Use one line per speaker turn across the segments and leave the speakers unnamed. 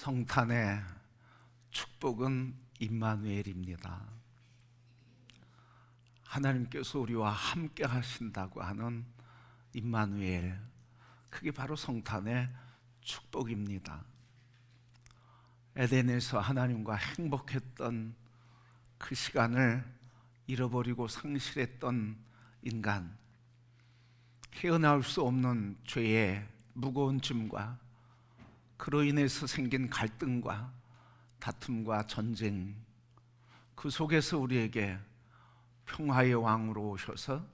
성탄의 축복은 임마누엘입니다. 하나님께서 우리와 함께 하신다고 하는 임마누엘, 그게 바로 성탄의 축복입니다. 에덴에서 하나님과 행복했던 그 시간을 잃어버리고 상실했던 인간, 헤어나올 수 없는 죄의 무거운 짐과 그로 인해서 생긴 갈등과 다툼과 전쟁, 그 속에서 우리에게 평화의 왕으로 오셔서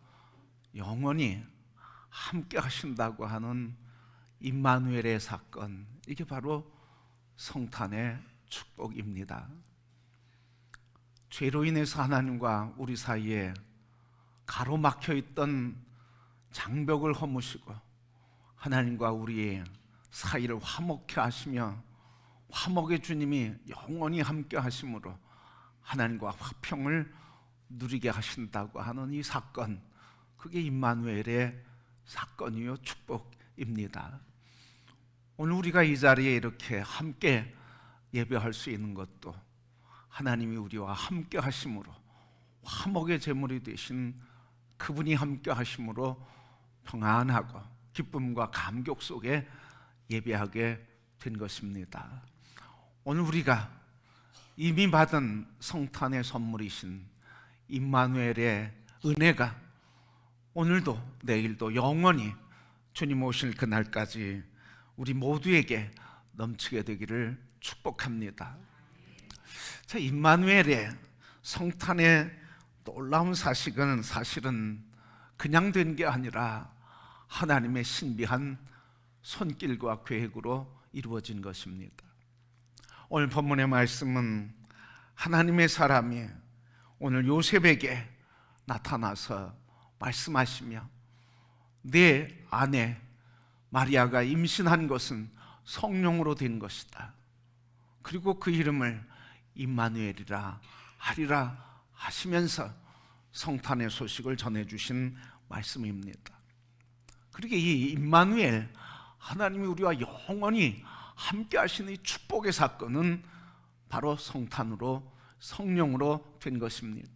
영원히 함께 하신다고 하는 임마누엘의 사건, 이게 바로 성탄의 축복입니다. 죄로 인해서 하나님과 우리 사이에 가로막혀 있던 장벽을 허무시고 하나님과 우리의 사이를 화목케 하시며 화목의 주님이 영원히 함께 하심으로 하나님과 화평을 누리게 하신다고 하는 이 사건, 그게 임마누엘의 사건이요 축복입니다. 오늘 우리가 이 자리에 이렇게 함께 예배할 수 있는 것도 하나님이 우리와 함께 하심으로, 화목의 제물이 되신 그분이 함께 하심으로 평안하고 기쁨과 감격 속에 예배하게 된 것입니다. 오늘 우리가 이미 받은 성탄의 선물이신 임마누엘의 은혜가 오늘도 내일도 영원히 주님 오실 그날까지 우리 모두에게 넘치게 되기를 축복합니다. 자, 임마누엘의 성탄의 놀라운 사실은 그냥 된 게 아니라 하나님의 신비한 손길과 계획으로 이루어진 것입니다. 오늘 본문의 말씀은 하나님의 사람이 오늘 요셉에게 나타나서 말씀하시며, 내 아내 마리아가 임신한 것은 성령으로 된 것이다. 그리고 그 이름을 임마누엘이라 하리라 하시면서 성탄의 소식을 전해주신 말씀입니다. 그러게 이 임마누엘, 하나님이 우리와 영원히 함께 하시는 이 축복의 사건은 바로 성탄으로, 성령으로 된 것입니다.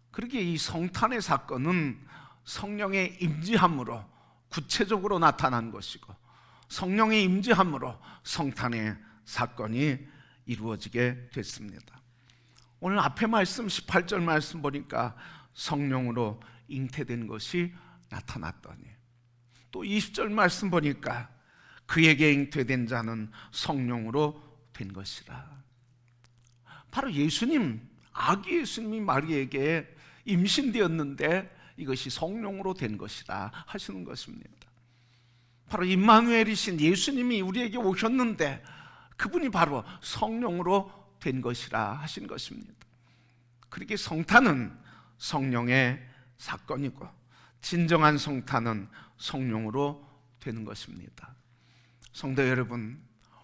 그러게 이 성탄의 사건은 성령의 임재함으로 구체적으로 나타난 것이고, 성령의 임재함으로 성탄의 사건이 이루어지게 됐습니다. 오늘 앞에 말씀 18절 말씀 보니까 성령으로 잉태된 것이 나타났더니, 또 20절 말씀 보니까 그에게 잉태된 자는 성령으로 된 것이라. 바로 예수님, 아기 예수님이 마리아에게 임신되었는데 이것이 성령으로 된 것이라 하시는 것입니다. 바로 임마누엘이신 예수님이 우리에게 오셨는데 그분이 바로 성령으로 된 것이라 하신 것입니다. 그렇게 성탄은 성령의 사건이고, 진정한 성탄은 성령으로 되는 것입니다. 성도 여러분,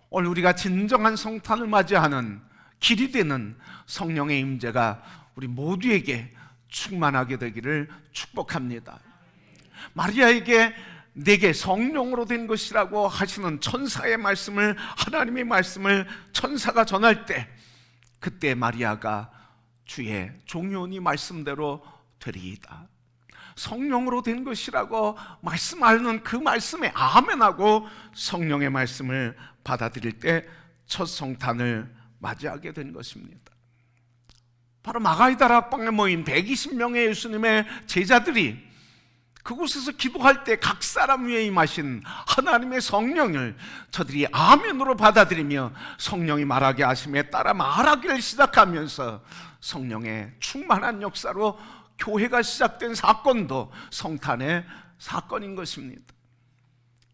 오늘 우리가 진정한 성탄을 맞이하는 길이 되는 성령의 임재가 우리 모두에게 충만하게 되기를 축복합니다. 마리아에게 내게 성령으로 된 것이라고 하시는 천사의 말씀을, 하나님의 말씀을 천사가 전할 때, 그때 마리아가 주의 종이오니 말씀대로 되리이다. 성령으로 된 것이라고 말씀하는 그 말씀에 아멘하고 성령의 말씀을 받아들일 때 첫 성탄을 맞이하게 된 것입니다. 바로 마가이다 락방에 모인 120명의 예수님의 제자들이 그곳에서 기도할 때 각 사람 위에 임하신 하나님의 성령을 저들이 아멘으로 받아들이며 성령이 말하게 하심에 따라 말하기를 시작하면서 성령의 충만한 역사로 교회가 시작된 사건도 성탄의 사건인 것입니다.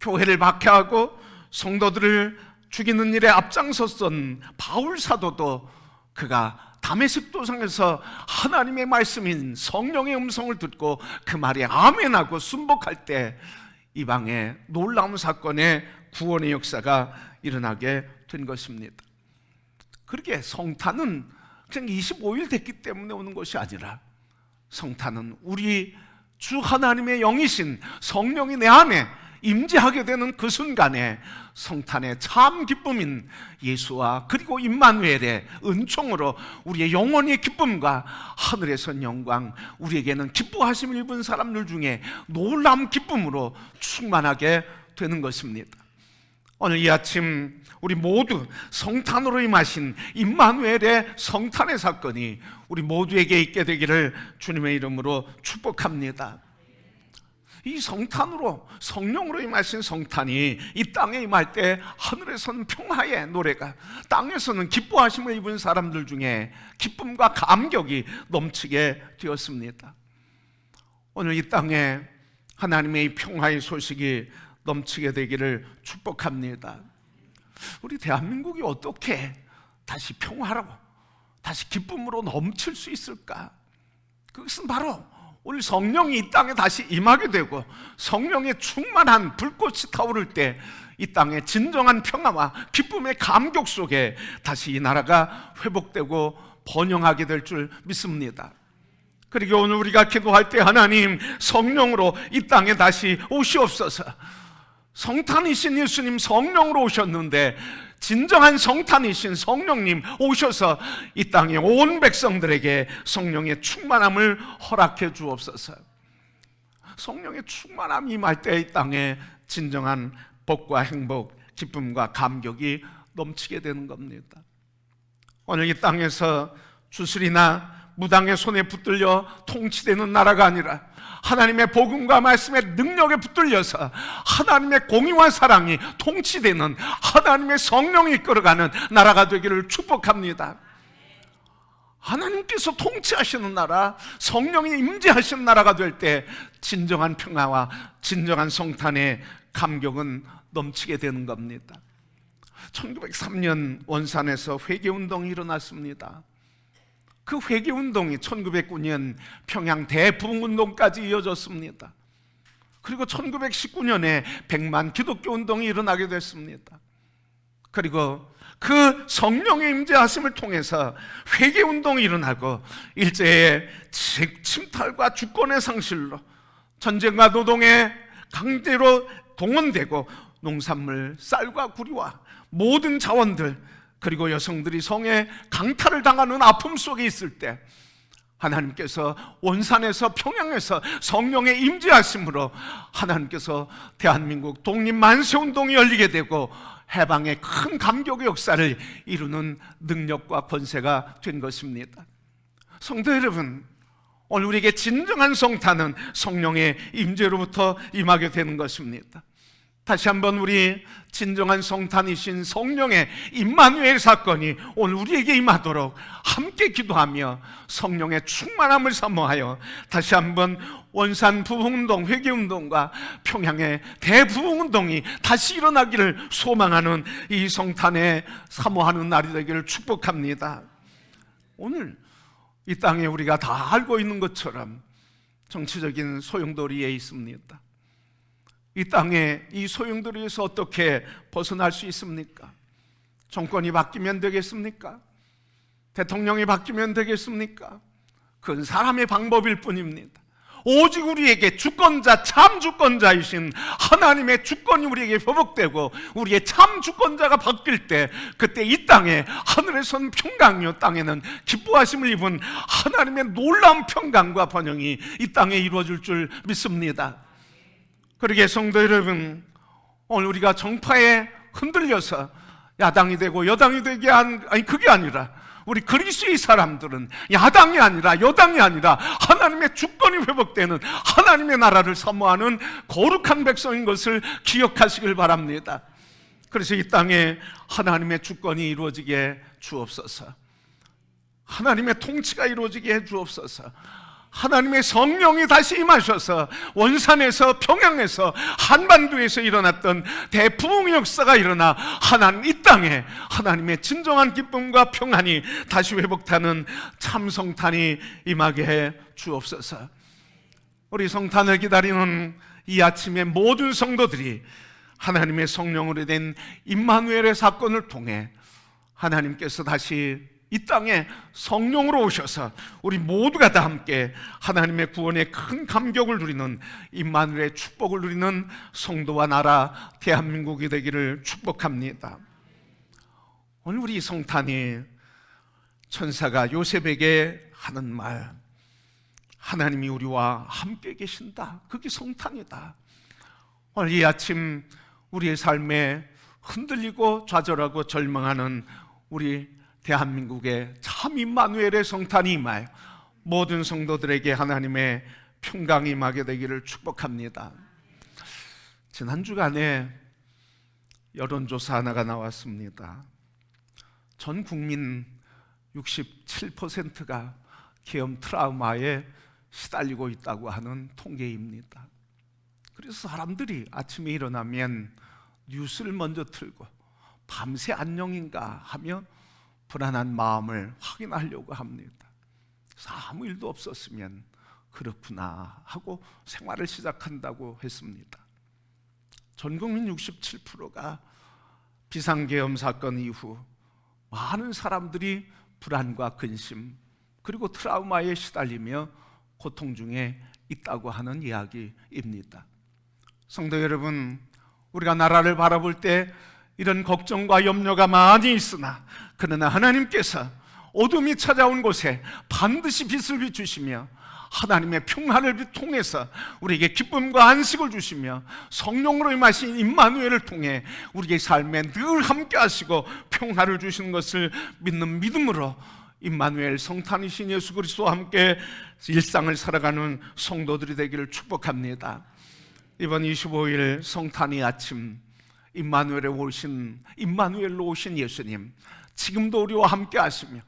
교회를 박해하고 성도들을 죽이는 일에 앞장섰던 바울 사도도 그가 다메섹 도상에서 하나님의 말씀인 성령의 음성을 듣고 그 말에 아멘하고 순복할 때 이방의 놀라운 사건의 구원의 역사가 일어나게 된 것입니다. 그렇게 성탄은 그냥 25일 됐기 때문에 오는 것이 아니라, 성탄은 우리 주 하나님의 영이신 성령이 내 안에 임재하게 되는 그 순간에 성탄의 참 기쁨인 예수와 그리고 임마누엘의 은총으로 우리의 영혼의 기쁨과 하늘에선 영광, 우리에게는 기뻐하심을 입은 사람들 중에 놀라운 기쁨으로 충만하게 되는 것입니다. 오늘 이 아침 우리 모두 성탄으로 임하신 임마누엘의 성탄의 사건이 우리 모두에게 있게 되기를 주님의 이름으로 축복합니다. 이 성탄으로, 성령으로 임하신 성탄이 이 땅에 임할 때 하늘에서는 평화의 노래가, 땅에서는 기뻐하심을 입은 사람들 중에 기쁨과 감격이 넘치게 되었습니다. 오늘 이 땅에 하나님의 평화의 소식이 넘치게 되기를 축복합니다. 우리 대한민국이 어떻게 다시 평화라고, 다시 기쁨으로 넘칠 수 있을까? 그것은 바로 오늘 성령이 이 땅에 다시 임하게 되고 성령의 충만한 불꽃이 타오를 때 이 땅의 진정한 평화와 기쁨의 감격 속에 다시 이 나라가 회복되고 번영하게 될 줄 믿습니다. 그리고 오늘 우리가 기도할 때 하나님 성령으로 이 땅에 다시 오시옵소서. 성탄이신 예수님 성령으로 오셨는데 진정한 성탄이신 성령님 오셔서 이 땅의 온 백성들에게 성령의 충만함을 허락해 주옵소서. 성령의 충만함이 임할 때 이 땅에 진정한 복과 행복, 기쁨과 감격이 넘치게 되는 겁니다. 오늘 이 땅에서 주술이나 무당의 손에 붙들려 통치되는 나라가 아니라 하나님의 복음과 말씀의 능력에 붙들려서 하나님의 공의와 사랑이 통치되는 하나님의 성령이 이끌어가는 나라가 되기를 축복합니다. 하나님께서 통치하시는 나라, 성령이 임재하시는 나라가 될 때 진정한 평화와 진정한 성탄의 감격은 넘치게 되는 겁니다. 1903년 원산에서 회개운동이 일어났습니다. 그 회개운동이 1909년 평양 대부흥운동까지 이어졌습니다. 그리고 1919년에 백만 기독교 운동이 일어나게 됐습니다. 그리고 그 성령의 임재하심을 통해서 회개운동이 일어나고 일제의 침탈과 주권의 상실로 전쟁과 노동에 강제로 동원되고 농산물, 쌀과 구리와 모든 자원들, 그리고 여성들이 성에 강탈을 당하는 아픔 속에 있을 때 하나님께서 원산에서 평양에서 성령의 임재하심으로 하나님께서 대한민국 독립만세운동이 열리게 되고 해방의 큰 감격의 역사를 이루는 능력과 권세가 된 것입니다. 성도 여러분, 오늘 우리에게 진정한 성탄은 성령의 임재로부터 임하게 되는 것입니다. 다시 한번 우리 진정한 성탄이신 성령의 임마누엘 사건이 오늘 우리에게 임하도록 함께 기도하며 성령의 충만함을 사모하여 다시 한번 원산 부흥운동, 회개운동과 평양의 대부흥운동이 다시 일어나기를 소망하는 이 성탄에 사모하는 날이 되기를 축복합니다. 오늘 이 땅에 우리가 다 알고 있는 것처럼 정치적인 소용돌이에 있습니다. 이 땅에 이 소용돌이에서 어떻게 벗어날 수 있습니까? 정권이 바뀌면 되겠습니까? 대통령이 바뀌면 되겠습니까? 그건 사람의 방법일 뿐입니다. 오직 우리에게 주권자, 참 주권자이신 하나님의 주권이 우리에게 회복되고 우리의 참 주권자가 바뀔 때 그때 이 땅에 하늘에선 평강이요 땅에는 기뻐하심을 입은 하나님의 놀라운 평강과 번영이 이 땅에 이루어질 줄 믿습니다. 그러기에 성도 여러분, 오늘 우리가 정파에 흔들려서 야당이 되고 여당이 되게 아니 그게 아니라 우리 그리스도의 사람들은 야당이 아니라 여당이 아니라 하나님의 주권이 회복되는 하나님의 나라를 사모하는 거룩한 백성인 것을 기억하시길 바랍니다. 그래서 이 땅에 하나님의 주권이 이루어지게 주옵소서. 하나님의 통치가 이루어지게 해 주옵소서. 하나님의 성령이 다시 임하셔서 원산에서 평양에서 한반도에서 일어났던 대부흥의 역사가 일어나 하나님 이 땅에 하나님의 진정한 기쁨과 평안이 다시 회복하는 참 성탄이 임하게 해 주옵소서. 우리 성탄을 기다리는 이 아침에 모든 성도들이 하나님의 성령으로 된 임마누엘의 사건을 통해 하나님께서 다시 이 땅에 성령으로 오셔서 우리 모두가 다 함께 하나님의 구원의 큰 감격을 누리는 임마누엘의 축복을 누리는 성도와 나라 대한민국이 되기를 축복합니다. 오늘 우리 성탄이 천사가 요셉에게 하는 말, 하나님이 우리와 함께 계신다, 그게 성탄이다. 오늘 이 아침 우리의 삶에 흔들리고 좌절하고 절망하는 우리 대한민국에 참 임마누엘의 성탄이 임하여 모든 성도들에게 하나님의 평강이 임하게 되기를 축복합니다. 지난 주간에 여론조사 하나가 나왔습니다. 전 국민 67%가 계엄 트라우마에 시달리고 있다고 하는 통계입니다. 그래서 사람들이 아침에 일어나면 뉴스를 먼저 틀고 밤새 안녕인가 하며 불안한 마음을 확인하려고 합니다. 아무 일도 없었으면 그렇구나 하고 생활을 시작한다고 했습니다. 전 국민 67%가 비상계엄 사건 이후 많은 사람들이 불안과 근심 그리고 트라우마에 시달리며 고통 중에 있다고 하는 이야기입니다. 성도 여러분, 우리가 나라를 바라볼 때 이런 걱정과 염려가 많이 있으나 그러나 하나님께서 어둠이 찾아온 곳에 반드시 빛을 비추시며 하나님의 평화를 통해서 우리에게 기쁨과 안식을 주시며 성령으로 임하신 임마누엘을 통해 우리의 삶에 늘 함께 하시고 평화를 주시는 것을 믿는 믿음으로 임마누엘 성탄이신 예수 그리스도와 함께 일상을 살아가는 성도들이 되기를 축복합니다. 이번 25일 성탄의 아침 임마누엘로 오신 예수님, 지금도 우리와 함께 하시며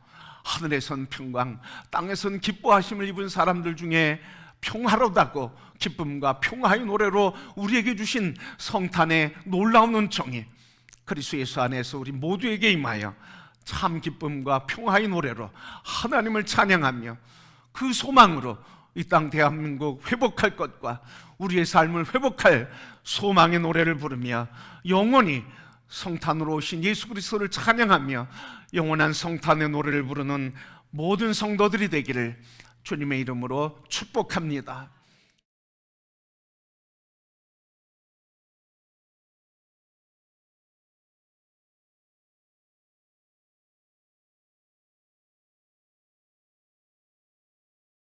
하늘에선 평강, 땅에선 기뻐하심을 입은 사람들 중에 평화롭다고 기쁨과 평화의 노래로 우리에게 주신 성탄의 놀라운 은총이 그리스도 예수 안에서 우리 모두에게 임하여 참 기쁨과 평화의 노래로 하나님을 찬양하며 그 소망으로 이 땅 대한민국 회복할 것과 우리의 삶을 회복할 소망의 노래를 부르며 영원히 성탄으로 오신 예수 그리스도를 찬양하며 영원한 성탄의 노래를 부르는 모든 성도들이 되기를 주님의 이름으로 축복합니다.